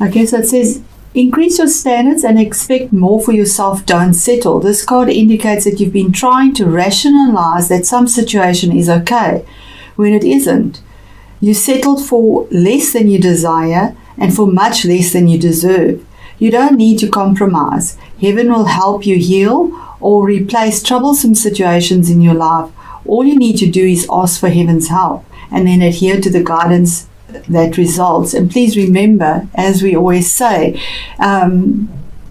Okay, so it says, increase your standards and expect more for yourself. Don't settle. This card indicates that you've been trying to rationalize that some situation is okay when it isn't. You settled for less than you desire and for much less than you deserve. You don't need to compromise. Heaven will help you heal or replace troublesome situations in your life. All you need to do is ask for heaven's help and then adhere to the guidance that results. And please remember, as we always say,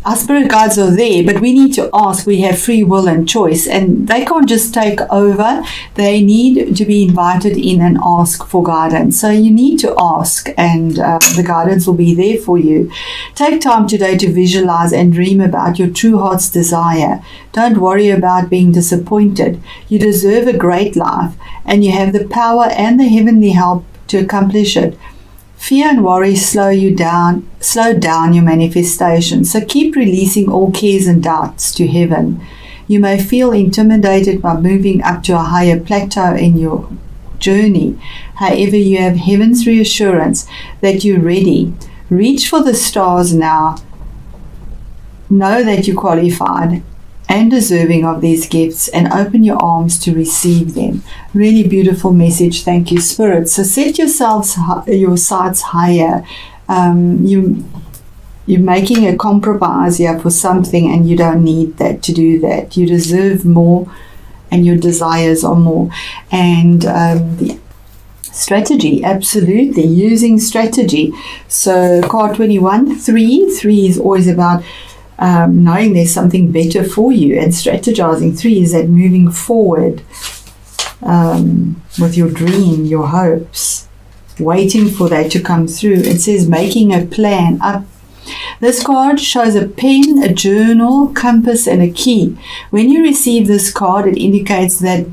our spirit guides are there, but we need to ask. We have free will and choice, and they can't just take over. They need to be invited in and ask for guidance. So you need to ask, and the guidance will be there for you. Take time today to visualize and dream about your true heart's desire. Don't worry about being disappointed. You deserve a great life, and you have the power and the heavenly help to accomplish it. Fear and worry slow down your manifestation. So keep releasing all cares and doubts to heaven. You may feel intimidated by moving up to a higher plateau in your journey. However, you have heaven's reassurance that you're ready. Reach for the stars now. Know that you're qualified and deserving of these gifts, and open your arms to receive them. Really beautiful message. Thank you, Spirit. So set your sights higher. You're making a compromise here for something, and you don't need that to do that. You deserve more, and your desires are more. And the strategy, absolutely, using strategy. So card 21, 3 is always about knowing there's something better for you, and strategizing. 3 is that moving forward with your dream, your hopes, waiting for that to come through. It says making a plan up. This card shows a pen, a journal, compass, and a key. When you receive this card, it indicates that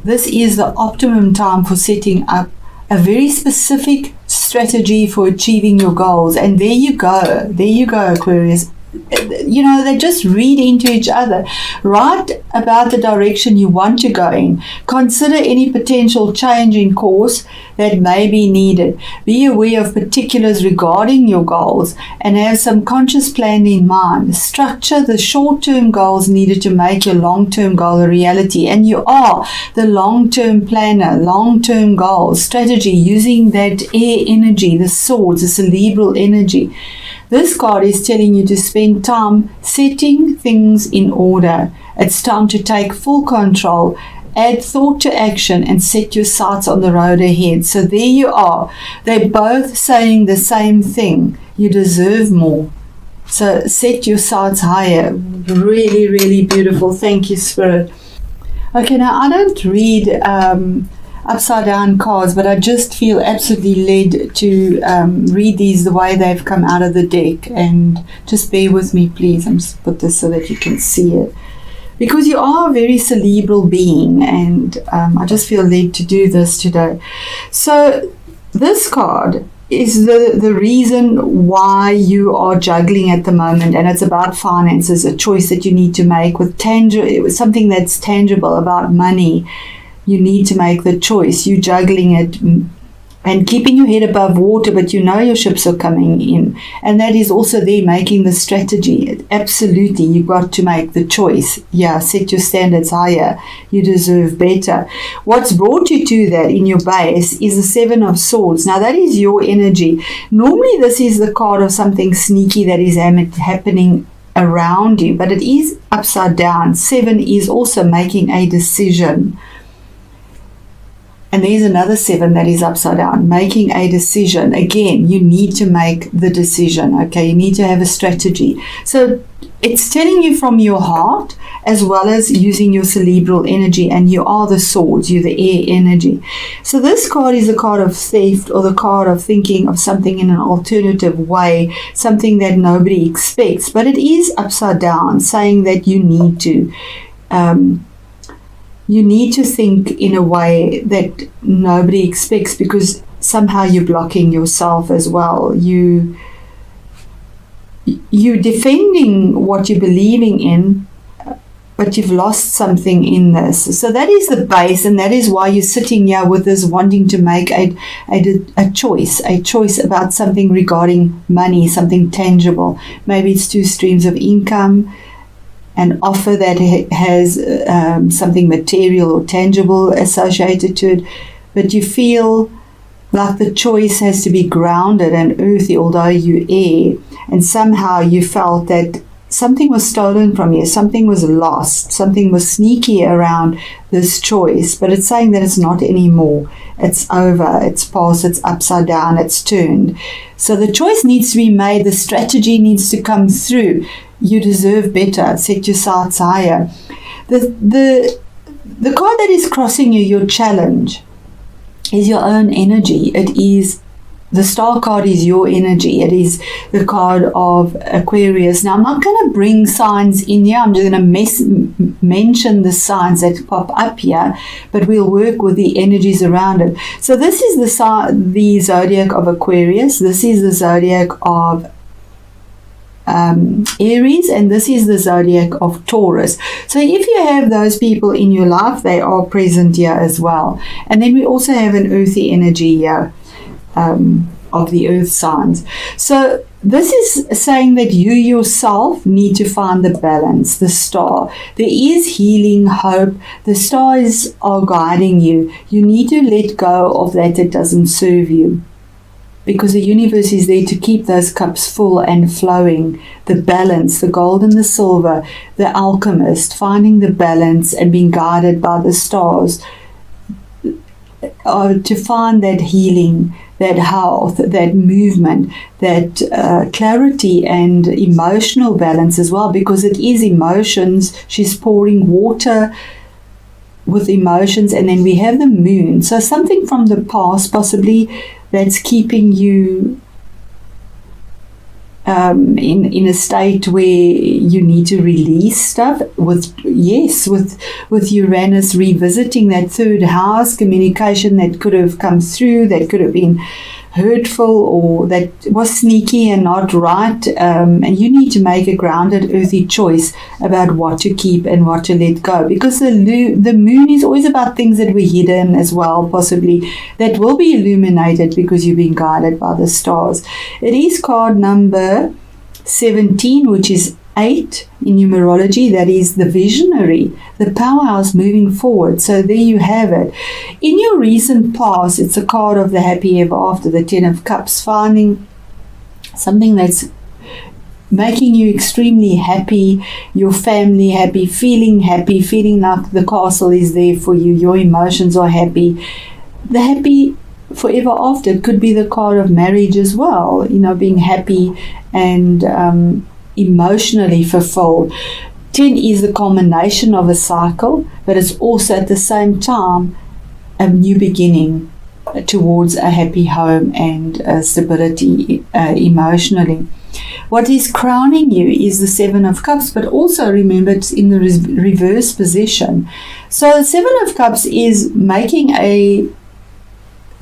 this is the optimum time for setting up a very specific strategy for achieving your goals. And there you go, Aquarius. You know, they just read into each other. Write about the direction you want to go in. Consider any potential change in course that may be needed. Be aware of particulars regarding your goals and have some conscious plan in mind. Structure the short-term goals needed to make your long-term goal a reality. And you are the long-term planner, long-term goals, strategy, using that air energy, the swords, the cerebral energy. This card is telling you to spend time setting things in order. It's time to take full control, add thought to action, and set your sights on the road ahead. So there you are. They're both saying the same thing. You deserve more. So set your sights higher. Really, really beautiful. Thank you, Spirit. Okay, now I don't read upside down cards, but I just feel absolutely led to read these the way they've come out of the deck. And just bear with me, please. I'm just put this so that you can see it, because you are a very cerebral being, and I just feel led to do this today. So this card is the reason why you are juggling at the moment, and it's about finances, a choice that you need to make with something that's tangible, about money. You need to make the choice. You're juggling it and keeping your head above water, but you know your ships are coming in. And that is also there, making the strategy. Absolutely, you've got to make the choice. Yeah, set your standards higher. You deserve better. What's brought you to that in your base is the 7 of Swords. Now, that is your energy. Normally, this is the card of something sneaky that is happening around you, but it is upside down. 7 is also making a decision. And there's another 7 that is upside down, making a decision. Again, you need to make the decision, okay? You need to have a strategy. So it's telling you from your heart, as well as using your cerebral energy, and you are the swords, you're the air energy. So this card is a card of theft, or the card of thinking of something in an alternative way, something that nobody expects. But it is upside down, saying that you need to think in a way that nobody expects, because somehow you're blocking yourself as well. You're defending what you're believing in, but you've lost something in this. So that is the base, and that is why you're sitting here with this wanting to make a choice about something regarding money, something tangible. Maybe it's 2 streams of income, an offer that has something material or tangible associated to it, but you feel like the choice has to be grounded and earthy, although you air, and somehow you felt that something was stolen from you, something was lost, something was sneaky around this choice, but it's saying that it's not anymore. It's over, it's past, it's upside down, it's turned. So the choice needs to be made, the strategy needs to come through. You deserve better, set your sights higher. The card that is crossing you, your challenge, is your own energy. It is the star card is your energy. It is the card of Aquarius. Now, I'm not going to bring signs in here. I'm just going to mention the signs that pop up here, but we'll work with the energies around it. So this is the zodiac of Aquarius. This is the zodiac of Aries, and this is the zodiac of Taurus. So if you have those people in your life, they are present here as well. And then we also have an earthy energy here. Of the earth signs. So this is saying that you yourself need to find the balance, the star. There is healing, hope. The stars are guiding you. You need to let go of that doesn't serve you, because the universe is there to keep those cups full and flowing. The balance, the gold and the silver, the alchemist, finding the balance and being guided by the stars to find that healing, that health, that movement, that clarity and emotional balance as well, because it is emotions. She's pouring water with emotions, and then we have the moon. So something from the past possibly that's keeping you in a state where you need to release stuff, with Uranus revisiting that 3rd house, communication that could have come through, that could have been hurtful or that was sneaky and not right, and you need to make a grounded earthy choice about what to keep and what to let go, because the moon is always about things that were hidden as well, possibly that will be illuminated because you've been guided by the stars. It is card number 17, which is 8 in numerology. That is the visionary, the powerhouse moving forward. So there you have it. In your recent past, it's a card of the happy ever after, the 10 of cups, finding something that's making you extremely happy, your family happy, feeling like the castle is there for you, your emotions are happy. The happy forever after could be the card of marriage as well, being happy and emotionally fulfilled. 10 is the culmination of a cycle, but it's also at the same time a new beginning towards a happy home and stability emotionally. What is crowning you is the 7 of Cups, but also remember it's in the reverse position. So the 7 of Cups is making a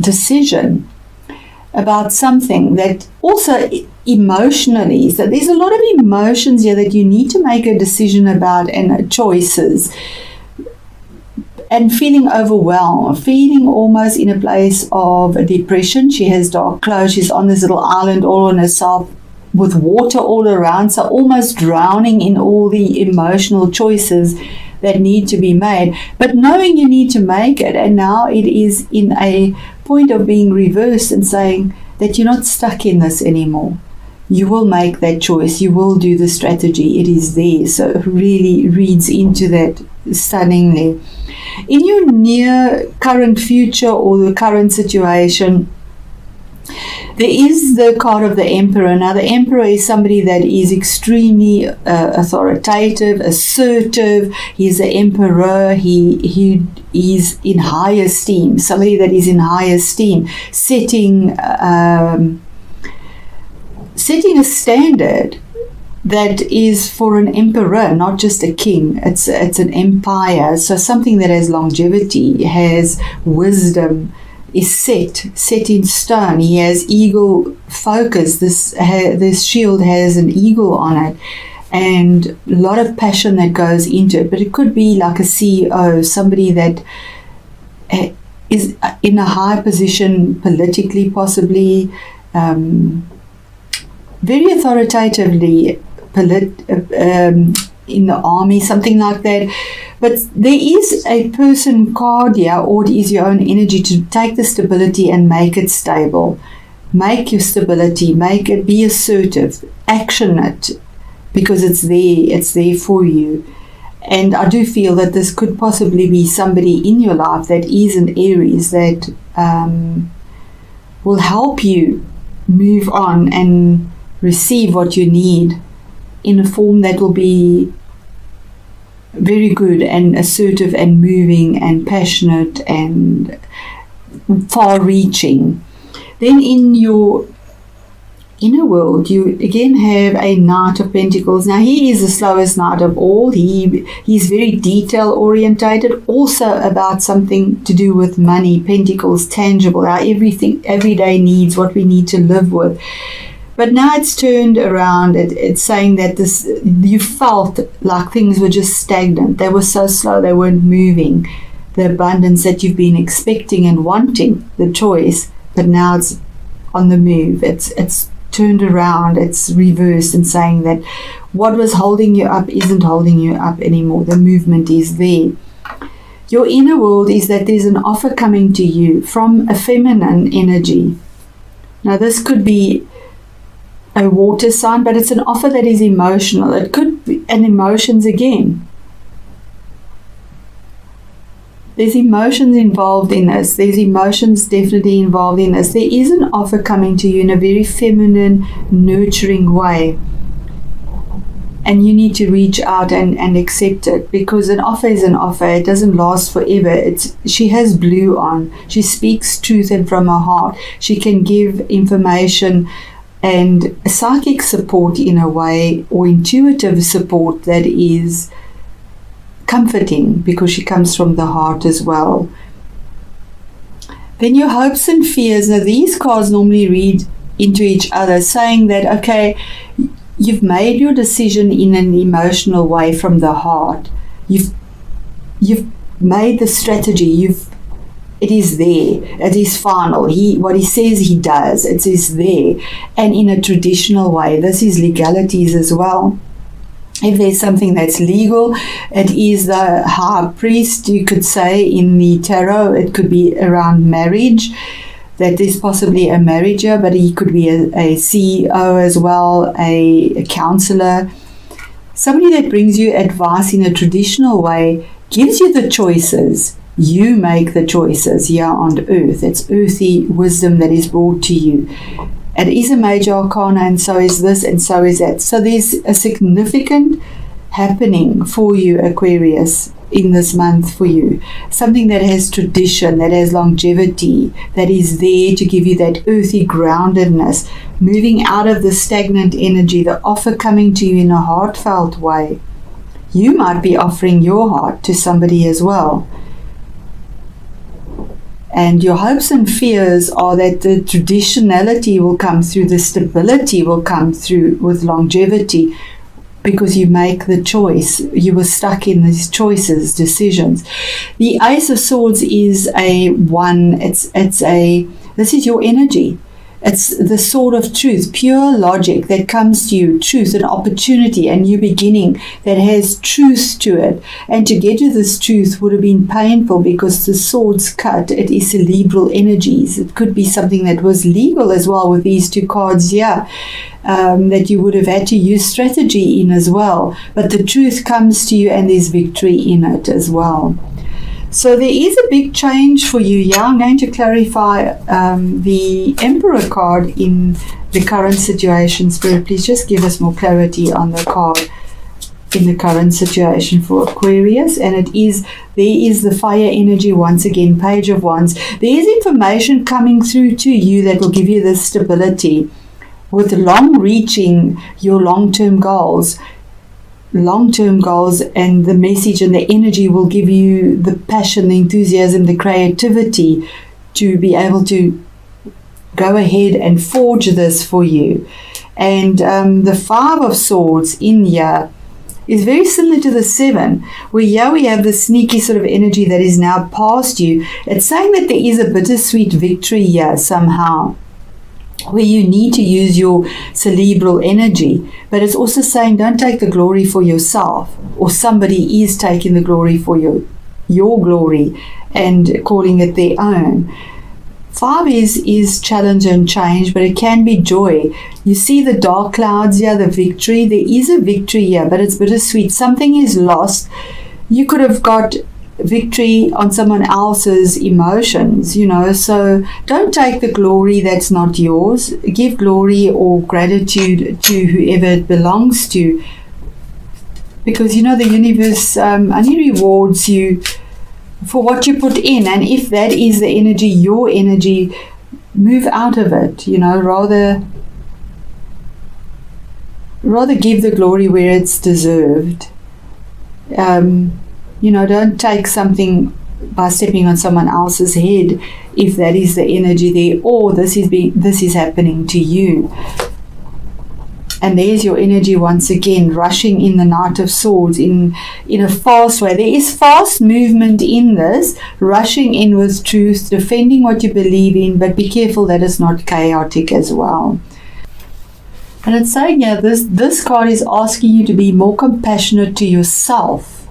decision about something that also emotionally, so there's a lot of emotions here that you need to make a decision about and choices, and feeling overwhelmed, feeling almost in a place of depression. She has dark clothes, she's on this little island all on herself with water all around, so almost drowning in all the emotional choices that need to be made, but knowing you need to make it. And now it is in a point of being reversed and saying that you're not stuck in this anymore. You will make that choice. You will do the strategy. It is there. So it really reads into that stunningly. In your near current future or the current situation, there is the card of the Emperor. Now, the Emperor is somebody that is extremely authoritative, assertive. He is the Emperor. He is in high esteem. Somebody that is in high esteem, setting a standard that is for an emperor, not just a king. It's an empire. So something that has longevity, has wisdom, is set in stone. He has eagle focus. This shield has an eagle on it, and a lot of passion that goes into it. But it could be like a CEO, somebody that is in a high position politically, possibly, very authoritatively, in the army, something like that. But there is a person card here, or it is your own energy to take the stability and make it stable. Make your stability, make it, be assertive, action it, because it's there for you. And I do feel that this could possibly be somebody in your life that is an Aries that will help you move on and receive what you need in a form that will be very good and assertive and moving and passionate and far-reaching. Then in your inner world, you again have a Knight of Pentacles. Now, he is the slowest knight of all. He's very detail-orientated, also about something to do with money, Pentacles, tangible, our everything, everyday needs, what we need to live with. But now it's turned around. It's saying that you felt like things were just stagnant. They were so slow, they weren't moving. The abundance that you've been expecting and wanting, the choice, but now it's on the move. It's turned around. It's reversed and saying that what was holding you up isn't holding you up anymore. The movement is there. Your inner world is that there's an offer coming to you from a feminine energy. Now, this could be a water sign, but it's an offer that is emotional. It could be an emotions again. There's emotions involved in this. There's emotions definitely involved in this. There is an offer coming to you in a very feminine, nurturing way. And you need to reach out and accept it, because an offer is an offer. It doesn't last forever. She has blue on. She speaks truth and from her heart. She can give information and psychic support in a way, or intuitive support that is comforting, because she comes from the heart as well. Then your hopes and fears. Now, these cards normally read into each other, saying that, okay, you've made your decision in an emotional way from the heart. You've made the strategy. It is there. It is final. What he says he does. It is there. And in a traditional way. This is legalities as well. If there's something that's legal, it is the high priest, you could say, in the tarot. It could be around marriage, that there's possibly a marriage here, but he could be a CEO as well, a counselor. Somebody that brings you advice in a traditional way, gives you the choices. You make the choices here on earth. It's earthy wisdom that is brought to you. It is a major arcana, and so is this, and so is that. So there's a significant happening for you, Aquarius, in this month for you. Something that has tradition, that has longevity, that is there to give you that earthy groundedness, moving out of the stagnant energy, the offer coming to you in a heartfelt way. You might be offering your heart to somebody as well. And your hopes and fears are that the traditionality will come through, the stability will come through with longevity, because you make the choice. You were stuck in these choices, decisions. The Ace of Swords is a one. This is your energy. It's the sword of truth, pure logic that comes to you, truth, an opportunity, a new beginning that has truth to it. And to get to this truth would have been painful, because the sword's cut, it is cerebral energies. It could be something that was legal as well with these two cards here, that you would have had to use strategy in as well. But the truth comes to you and there's victory in it as well. So there is a big change for you. Yeah, I'm going to clarify the Emperor card in the current situation. Spirit, please just give us more clarity on the card in the current situation for Aquarius. And there is the fire energy once again, Page of Wands. There is information coming through to you that will give you this stability with long-reaching your long-term goals, and the message and the energy will give you the passion, the enthusiasm, the creativity to be able to go ahead and forge this for you. And the 5 of Swords in here is very similar to the 7, where here we have the sneaky sort of energy that is now past you. It's saying that there is a bittersweet victory here somehow, where you need to use your cerebral energy, but it's also saying don't take the glory for yourself, or somebody is taking the glory for your glory and calling it their own. 5 is challenge and change, but it can be joy. You see the dark clouds here, the victory. There is a victory here, but it's bittersweet. Something is lost. You could have got victory on someone else's emotions, so don't take the glory that's not yours. Give glory or gratitude to whoever it belongs to, because the universe only rewards you for what you put in, and if that is the energy, your energy, move out of it. Rather give the glory where it's deserved. Don't take something by stepping on someone else's head if that is the energy there, or this is happening to you. And there's your energy once again, rushing in the Knight of Swords in a fast way. There is fast movement in this, rushing in with truth, defending what you believe in, but be careful that it's not chaotic as well. And it's saying here, this card is asking you to be more compassionate to yourself.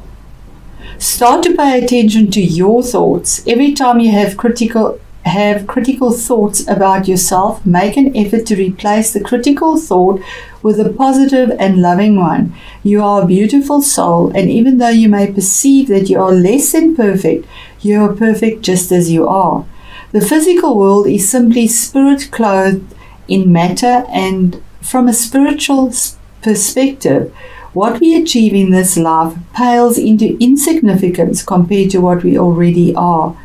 Start to pay attention to your thoughts. Every time you have critical thoughts about yourself, make an effort to replace the critical thought with a positive and loving one. You are a beautiful soul, and even though you may perceive that you are less than perfect, you are perfect just as you are. The physical world is simply spirit clothed in matter, and from a spiritual perspective, what we achieve in this life pales into insignificance compared to what we already are.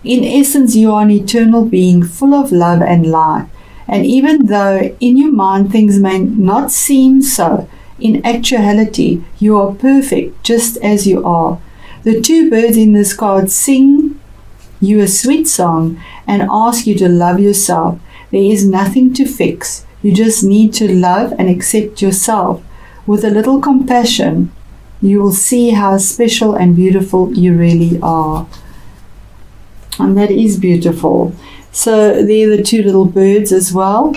In essence, you are an eternal being full of love and light. And even though in your mind things may not seem so, in actuality, you are perfect just as you are. The 2 birds in this card sing you a sweet song and ask you to love yourself. There is nothing to fix. You just need to love and accept yourself. With a little compassion, you will see how special and beautiful you really are. And that is beautiful. So there are the 2 little birds as well.